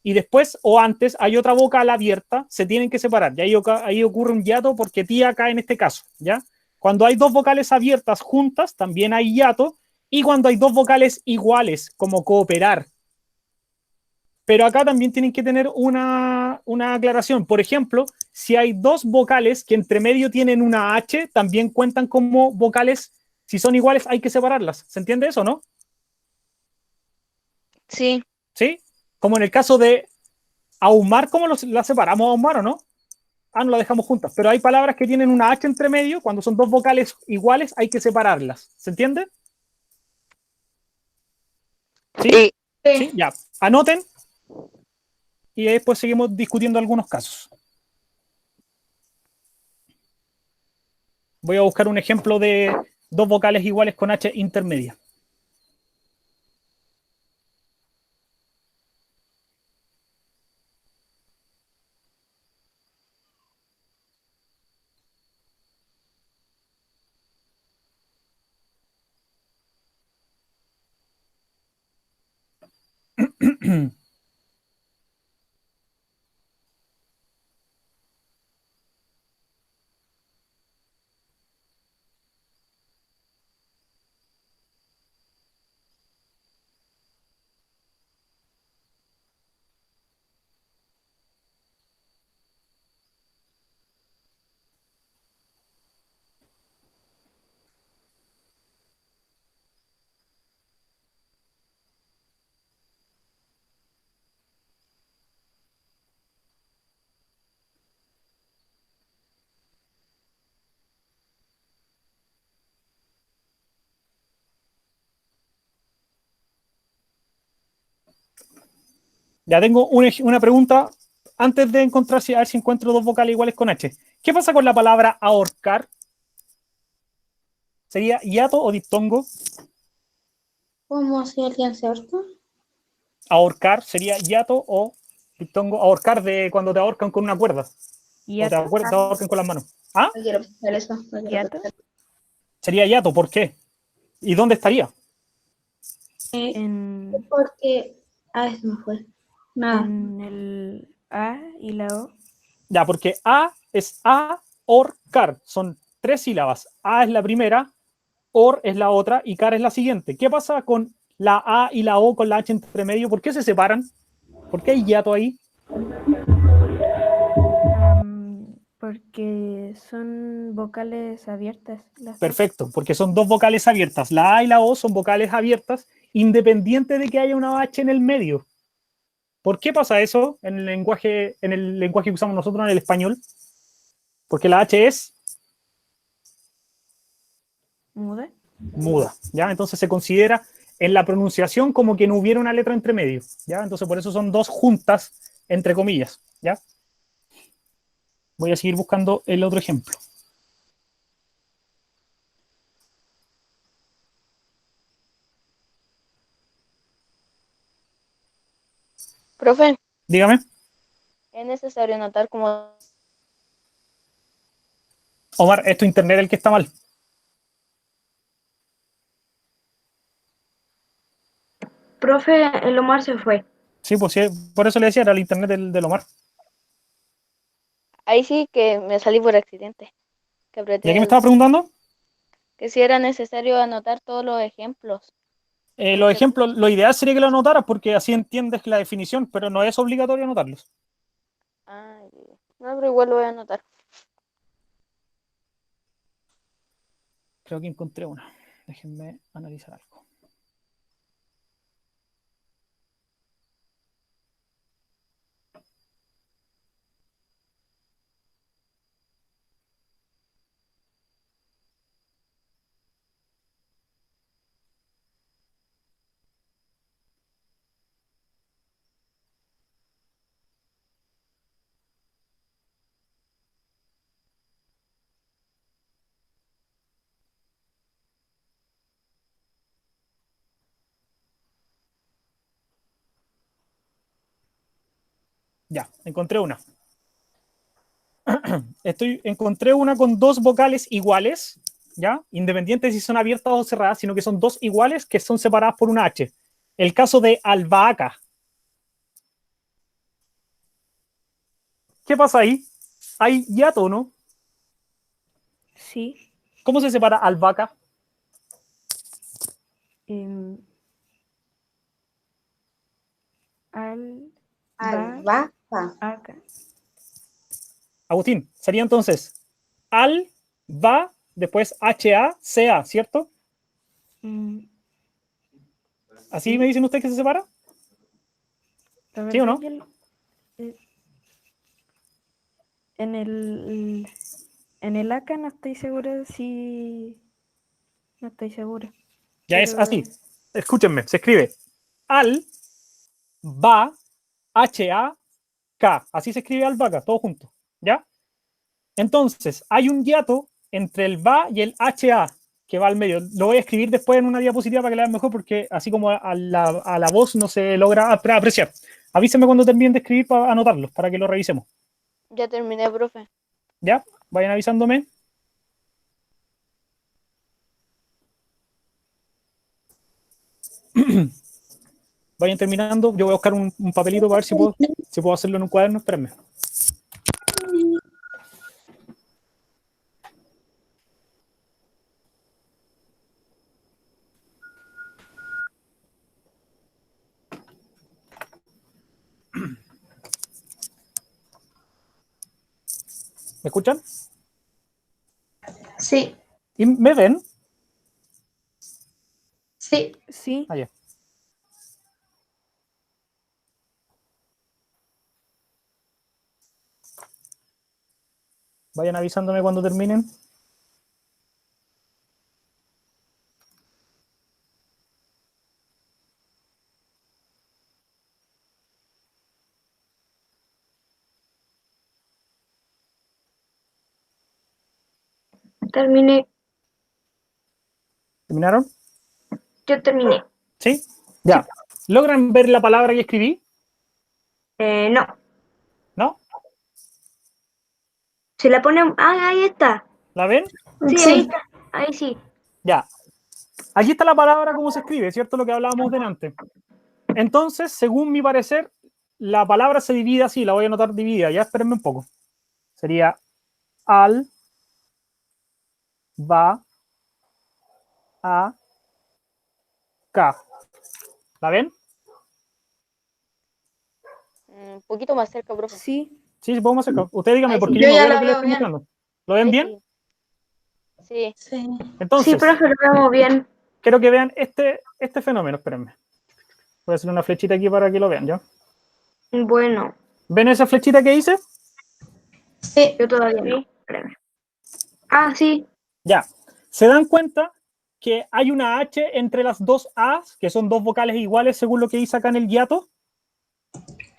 y después o antes hay otra vocal abierta, se tienen que separar. Y ahí ocurre un hiato porque tía cae en este caso, ¿ya? Cuando hay dos vocales abiertas juntas, también hay hiato, y cuando hay dos vocales iguales, como cooperar. Pero acá también tienen que tener una aclaración. Por ejemplo, si hay dos vocales que entre medio tienen una H, también cuentan como vocales. Si son iguales, hay que separarlas. ¿Se entiende eso, no? Sí. ¿Sí? Como en el caso de ahumar, ¿cómo la separamos ahumar o no? No la dejamos juntas. Pero hay palabras que tienen una H entre medio. Cuando son dos vocales iguales, hay que separarlas. ¿Se entiende? ¿Sí? ¿Sí? Ya. Anoten. Y después seguimos discutiendo algunos casos. Voy a buscar un ejemplo de dos vocales iguales con H intermedia. Ya tengo una pregunta antes de encontrar, a ver si encuentro dos vocales iguales con H. ¿Qué pasa con la palabra ahorcar? ¿Sería hiato o diptongo? ¿Cómo si alguien se ahorca? Ahorcar sería hiato o diptongo. Ahorcar de cuando te ahorcan con una cuerda. O te ahorcan con las manos. ¿Ah? No quiero pensar eso. No quiero ¿Hiato? pensar. Sería hiato, ¿por qué? ¿Y dónde estaría? En, Porque... Ah, se me fue. Nada. en el A y la O. Ya, porque A es ahorcar. Son 3 sílabas. A es la primera, or es la otra y car es la siguiente. ¿Qué pasa con la A y la O con la H entre medio? ¿Por qué se separan? ¿Por qué hay hiato ahí? Porque son vocales abiertas. Las dos. Perfecto, porque son dos vocales abiertas. La A y la O son vocales abiertas, independiente de que haya una H en el medio. ¿Por qué pasa eso en el lenguaje que usamos nosotros en el español? Porque la H es ¿Muda? muda, ¿ya? Entonces se considera en la pronunciación como que no hubiera una letra entre medio, ¿ya? Entonces por eso son dos juntas, entre comillas, ¿ya? Voy a seguir buscando el otro ejemplo. Profe, Dígame. ¿es necesario anotar como... Omar, ¿es tu internet el que está mal? Profe, el Omar se fue. Sí, pues sí, por eso le decía, era el internet del Omar. Ahí sí que me salí por accidente. Que ¿Y apreté aquí me estaba preguntando? que si era necesario anotar todos los ejemplos. Los ejemplos, lo ideal sería que lo anotaras porque así entiendes la definición, pero no es obligatorio anotarlos. Ah, no, pero igual lo voy a anotar. Creo que encontré una. Déjenme analizar algo. Ya, encontré una. Encontré una con dos vocales iguales, ¿ya? Independientes si son abiertas o cerradas, sino que son dos iguales que son separadas por una H. El caso de albahaca. ¿Qué pasa ahí? Hay hiato, ¿no? Sí. ¿Cómo se separa albahaca? Acá. Agustín, sería entonces al, va, después H-A-C-A, ¿cierto? ¿Así Sí. me dicen ustedes que se separa? La ¿Sí o verdad no? que en el acá no estoy segura si... No estoy segura. Ya es Pero así. Escúchenme, se escribe al, va, H-A-K. Así se escribe albahaca, todo junto. ¿Ya? Entonces, hay un hiato entre el va y el H-A que va al medio. Lo voy a escribir después en una diapositiva para que la vean mejor, porque así como a la voz no se logra apreciar. Avísenme cuando terminen de escribir para anotarlos, para que lo revisemos. Ya terminé, profe. ¿Ya? Vayan avisándome. Vayan terminando. Yo voy a buscar un papelito para ver si puedo hacerlo en un cuaderno. Espérenme. ¿Me escuchan? Sí, ¿Y me ven? sí. sí. Ah, ya. Vayan avisándome cuando terminen. Terminé. ¿Terminaron? Yo terminé. ¿Sí? Ya. ¿Logran ver la palabra que escribí? No. ¿No? Se la ponen. Ah, ahí está. ¿La ven? Sí, Sí. ahí está. Ahí sí. Ya. Aquí está la palabra como se escribe, ¿cierto? Lo que hablábamos delante. Entonces, según mi parecer, la palabra se divide así, la voy a anotar dividida. Ya, espérenme un poco. Sería al, va, a, ca. ¿La ven? Un poquito más cerca, profe. Sí, Sí, podemos hacer. Usted dígame, Ahí porque sí. yo Yo no ya veo lo la que le veo estoy bien. mostrando. ¿Lo ven Ahí bien? Sí. Sí. Entonces, Sí, profe, lo vemos bien. quiero que vean este fenómeno. Espérenme. Voy a hacer una flechita aquí para que lo vean, ¿ya? Bueno, ¿Ven esa flechita que hice? Sí. yo todavía no. Espérame. Ah, sí. Ya. ¿Se dan cuenta que hay una H entre las dos A's, que son dos vocales iguales según lo que dice acá en el hiato?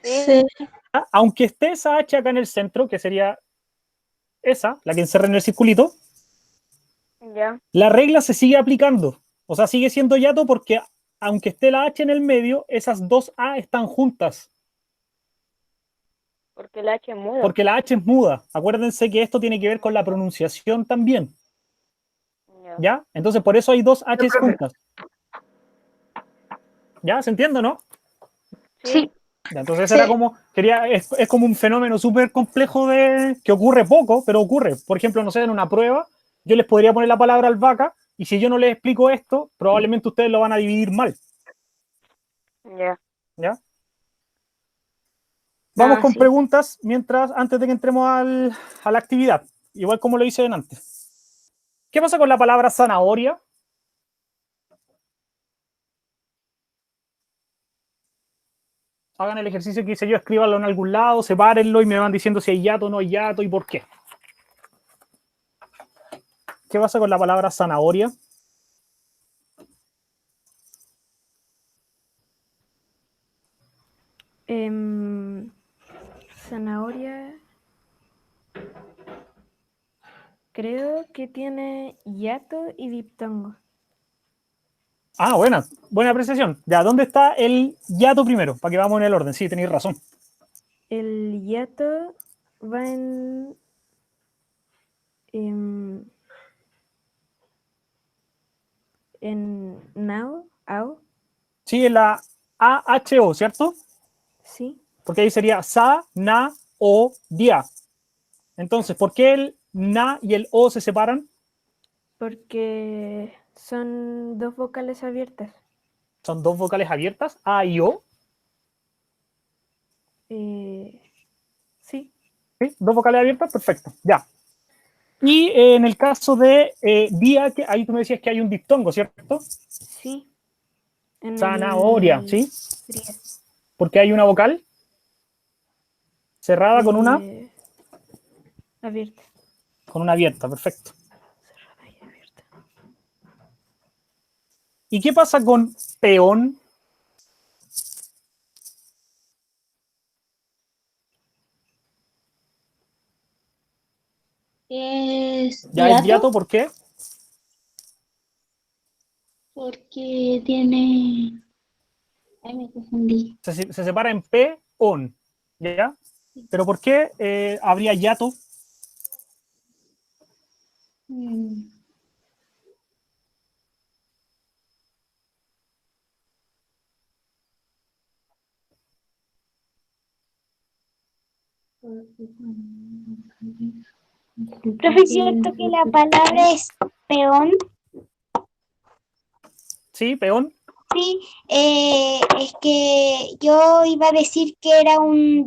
Sí. ¿Ah? Aunque esté esa H acá en el centro, que sería esa, la que encerra en el circulito, Ya. la regla se sigue aplicando. O sea, sigue siendo hiato porque aunque esté la H en el medio, esas dos A están juntas. Porque la H es muda. Porque la H es muda. Acuérdense que esto tiene que ver con la pronunciación también. Ya. ¿Ya? Entonces, por eso hay dos H's profe. juntas. ¿Ya? ¿Se entiende, no? Sí. Ya, entonces Sí. era como, es como un fenómeno súper complejo que ocurre poco, pero ocurre. Por ejemplo, no sé, en una prueba, yo les podría poner la palabra albahaca, y si yo no les explico esto, probablemente ustedes lo van a dividir mal. Ya. ¿Ya? Vamos con Sí. preguntas antes de que entremos a la actividad. Igual como lo hice antes. ¿Qué pasa con la palabra zanahoria? Hagan el ejercicio que hice yo, escríbanlo en algún lado, sepárenlo y me van diciendo si hay hiato o no hay hiato y por qué. ¿Qué pasa con la palabra zanahoria? zanahoria. Creo que tiene hiato y diptongo. Ah, buena apreciación. Ya, ¿dónde está el hiato primero? Para que vamos en el orden. Sí, tenéis razón. El hiato va en now, ao, Sí, en la AHO, ¿cierto? sí, Porque ahí sería sa, na, o, dia. Entonces, ¿por qué el na y el o se separan? porque son dos vocales abiertas. Son dos vocales abiertas, A y O. Sí, ¿Sí? Dos vocales abiertas, perfecto. Ya. Y en el caso de dia, que ahí tú me decías que hay un diptongo, ¿cierto? sí. En Zanahoria, el ¿sí? fría. Porque hay una vocal cerrada con una Abierta. abierta, perfecto. Cerrada y abierta. ¿Y qué pasa con peón? Es Ya es hiato hiato, ¿por qué? porque tiene... Ay, me confundí. Se separa en peón, ¿ya? Pero ¿por qué habría hiato? Mm. Profe, ¿es cierto que la palabra es peón? Sí, peón. Sí, es que yo iba a decir que era un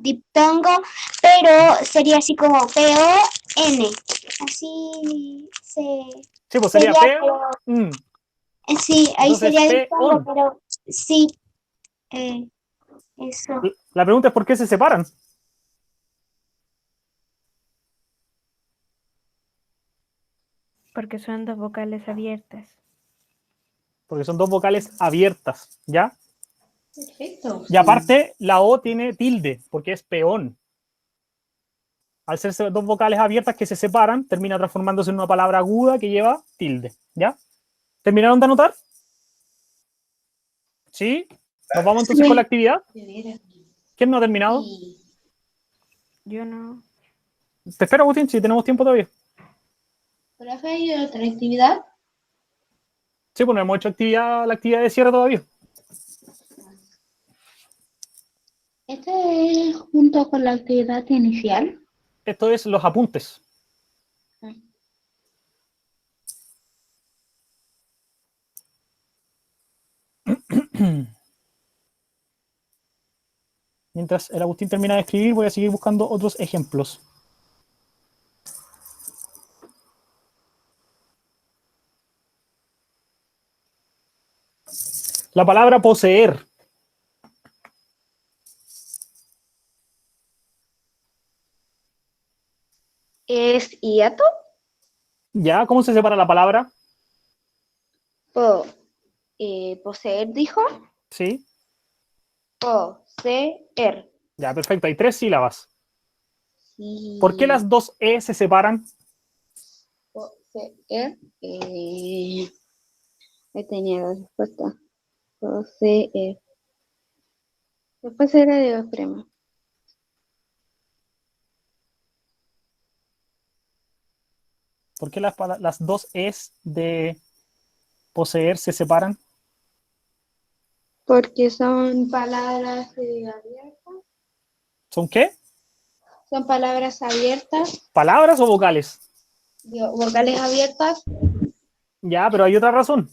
diptongo, pero sería así como P-O-N. Así se... Sí, pues sería sería peón. Sí, ahí Entonces, sería peón. diptongo, pero sí, eso. La pregunta es ¿por qué se separan? Porque son dos vocales abiertas. Porque son dos vocales abiertas, ¿ya? Perfecto. Y aparte, la O tiene tilde, porque es peón. al ser dos vocales abiertas que se separan, termina transformándose en una palabra aguda que lleva tilde, ¿ya? ¿Terminaron de anotar? ¿Sí? ¿Nos vamos entonces con la actividad? ¿Quién no ha terminado? Yo no. Te espero, Agustín, si tenemos tiempo todavía. ¿Profe, hay otra actividad? Sí, pues no hemos hecho la actividad de cierre todavía. ¿Este es junto con la actividad inicial? Esto es los apuntes. Mientras el Agustín termina de escribir, voy a seguir buscando otros ejemplos. La palabra poseer. ¿Es hiato? ¿Ya? ¿Cómo se separa la palabra? Poseer, dijo. Sí. Poseer. Ya, perfecto. Hay 3 sílabas. Sí. ¿Por qué las dos E se separan? Poseer. Ahí tenía la respuesta. Poseer. Después era de los premios. ¿Por qué las dos Es de poseer se separan? Porque son palabras abiertas. ¿Son qué? Son palabras abiertas. ¿Palabras o vocales? Vocales abiertas. Ya, pero hay otra razón.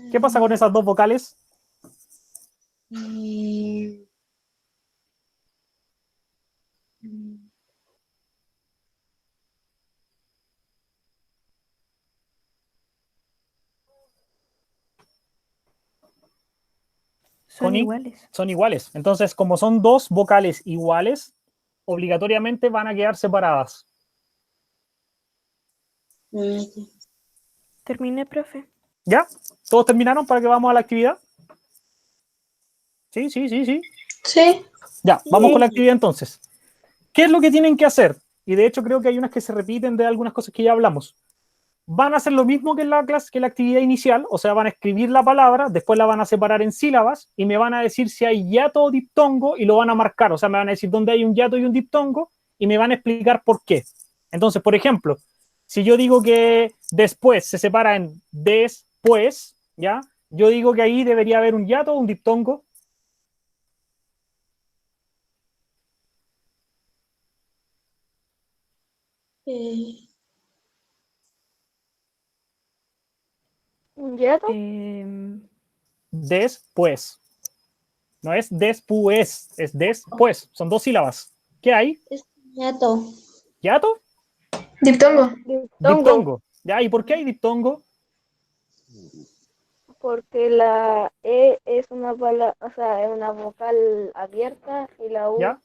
¿Qué pasa con esas dos vocales? Son iguales. Son iguales. Entonces, como son dos vocales iguales, obligatoriamente van a quedar separadas. Terminé, profe. ¿Ya? ¿Todos terminaron para que vamos a la actividad? Sí. Sí. Ya, vamos con la actividad entonces. ¿Qué es lo que tienen que hacer? Y de hecho creo que hay unas que se repiten de algunas cosas que ya hablamos. Van a hacer lo mismo que en la clase, que la actividad inicial, o sea, van a escribir la palabra, después la van a separar en sílabas y me van a decir si hay hiato o diptongo y lo van a marcar, o sea, me van a decir dónde hay un hiato y un diptongo y me van a explicar por qué. Entonces, por ejemplo, si yo digo que después se separa en después, ¿ya? Yo digo que ahí debería haber un hiato o un diptongo. ¿Un hiato? Después. No es después, es después. Son dos sílabas. ¿Qué hay? Hiato. ¿Hiato? Diptongo. Diptongo. ¿Ya? ¿Y por qué hay diptongo? Porque la E es una palabra, o sea, es una vocal abierta y la U ¿Ya?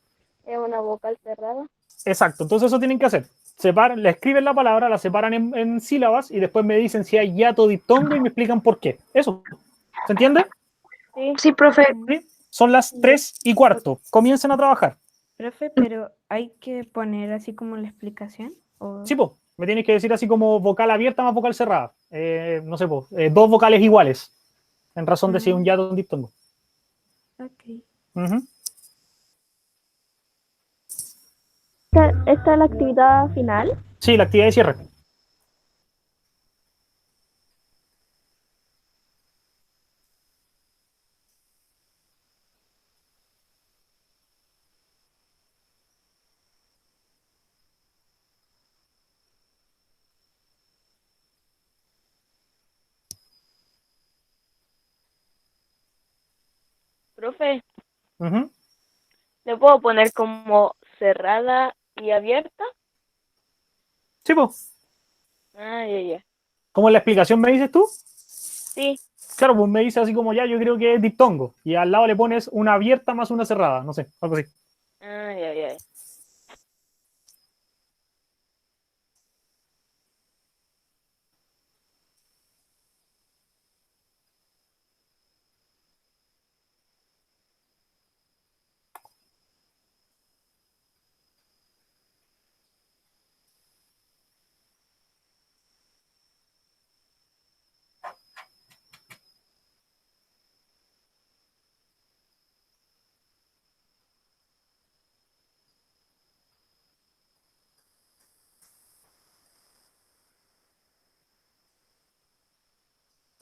es una vocal cerrada. Exacto. Entonces eso tienen que hacer. Le escriben la palabra, la separan en sílabas y después me dicen si hay hiato o diptongo y me explican por qué. Eso. ¿Se entiende? Sí, profe. ¿Sí? Son las 3:15. Comiencen a trabajar. Profe, pero hay que poner así como la explicación. ¿O? Sí, pues. Me tienes que decir así como vocal abierta más vocal cerrada. No sé, pues. Dos vocales iguales. En razón de si hay un hiato o un diptongo. Ok. ¿Esta es la actividad final? Sí, la actividad de cierre. Profe, Ujú. ¿le puedo poner como cerrada y abierta? Sí, pues. Ah, ya. ¿Cómo en la explicación me dices tú? Sí. Claro, pues me dice así como ya, yo creo que es diptongo. Y al lado le pones una abierta más una cerrada. No sé, algo así. Ah, ya.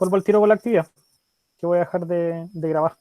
vuelvo al tiro con la actividad, que voy a dejar de grabar.